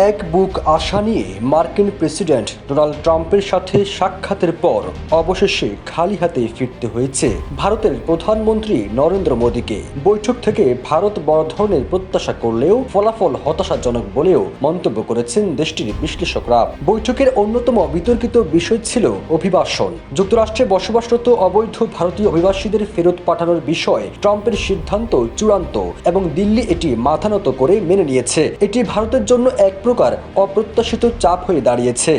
এক বুক আশা নিয়ে মার্কিন প্রেসিডেন্ট ডোনাল্ড ট্রাম্পের সাথে সাক্ষাতের পর অবশেষে খালি হাতে ফিরতে হয়েছে ভারতের প্রধানমন্ত্রী নরেন্দ্র মোদীকে। বৈঠক থেকে ভারত বড় ধরনের প্রত্যাশা করলেও ফলাফল হতাশাজনক বলেও মন্তব্য করেছেন দেশটির বিশ্লেষকরা। বৈঠকের অন্যতম বিতর্কিত বিষয় ছিল অভিবাসন। যুক্তরাষ্ট্রে বসবাসরত অবৈধ ভারতীয় অভিবাসীদের ফেরত পাঠানোর বিষয়ে ট্রাম্পের সিদ্ধান্ত চূড়ান্ত এবং দিল্লি এটি মাথা নত করে মেনে নিয়েছে। এটি ভারতের জন্য এক প্রকার অপ্রত্যাশিত চাপ হয়ে দাঁড়িয়েছে।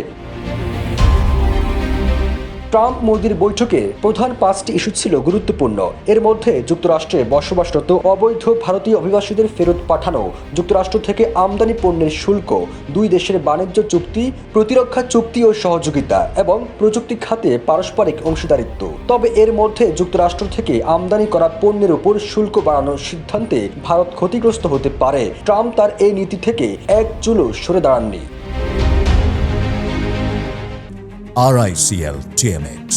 ট্রাম্প মোদির বৈঠকে প্রধান 5টি ইস্যু ছিল গুরুত্বপূর্ণ। এর মধ্যে যুক্তরাষ্ট্রে বসবাসরত অবৈধ ভারতীয় অভিবাসীদের ফেরত পাঠানো, যুক্তরাষ্ট্র থেকে আমদানি পণ্যের শুল্ক, দুই দেশের বাণিজ্য চুক্তি, প্রতিরক্ষা চুক্তি ও সহযোগিতা এবং প্রযুক্তি খাতে পারস্পরিক অংশীদারিত্ব। তবে এর মধ্যে যুক্তরাষ্ট্র থেকে আমদানি করা পণ্যের উপর শুল্ক বাড়ানোর সিদ্ধান্তে ভারত ক্ষতিগ্রস্ত হতে পারে। ট্রাম্প তার এই নীতি থেকে এক চুলও সরে দাঁড়াননি। RICL TMX,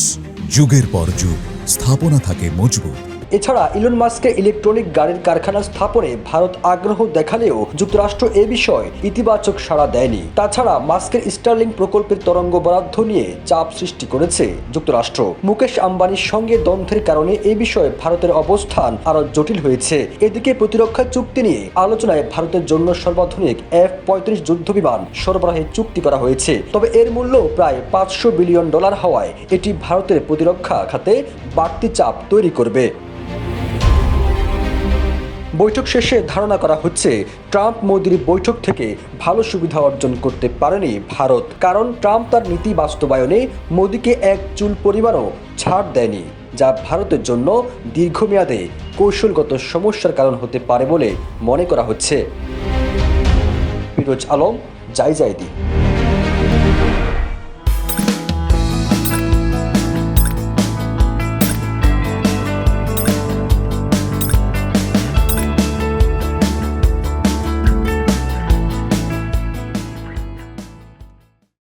যুগের পর যুগ স্থাপনা থাকে মজবুত। এছাড়া ইলন মাস্কের ইলেকট্রনিক গাড়ির কারখানা স্থাপনে ভারত আগ্রহ দেখালেও যুক্তরাষ্ট্র এ বিষয়ে ইতিবাচক সাড়া দেয়নি। তাছাড়া মাস্কের স্টারলিংক প্রকল্পের তরঙ্গ বরাদ্দ নিয়ে চাপ সৃষ্টি করেছে যুক্তরাষ্ট্র। মুকেশ আম্বানির সঙ্গে দ্বন্দ্বের কারণে এ বিষয়ে ভারতের অবস্থান আরও জটিল হয়েছে। এদিকে প্রতিরক্ষা চুক্তি নিয়ে আলোচনায় ভারতের জন্য সর্বাধুনিক F-35 যুদ্ধবিমান সরবরাহের চুক্তি করা হয়েছে। তবে এর মূল্য প্রায় $500 বিলিয়ন হওয়ায় এটি ভারতের প্রতিরক্ষা খাতে বাড়তি চাপ তৈরি করবে। বৈঠক শেষে ধারণা করা হচ্ছে ট্রাম্প মোদির বৈঠক থেকে ভালো সুবিধা অর্জন করতে পারেনি ভারত, কারণ ট্রাম্প তার নীতি বাস্তবায়নে মোদিকে এক চুল পরিমাণও ছাড় দেয়নি, যা ভারতের জন্য দীর্ঘমেয়াদে কৌশলগত সমস্যার কারণ হতে পারে বলে মনে করা হচ্ছে। ফিরোজ আলম, জাইজাইদি।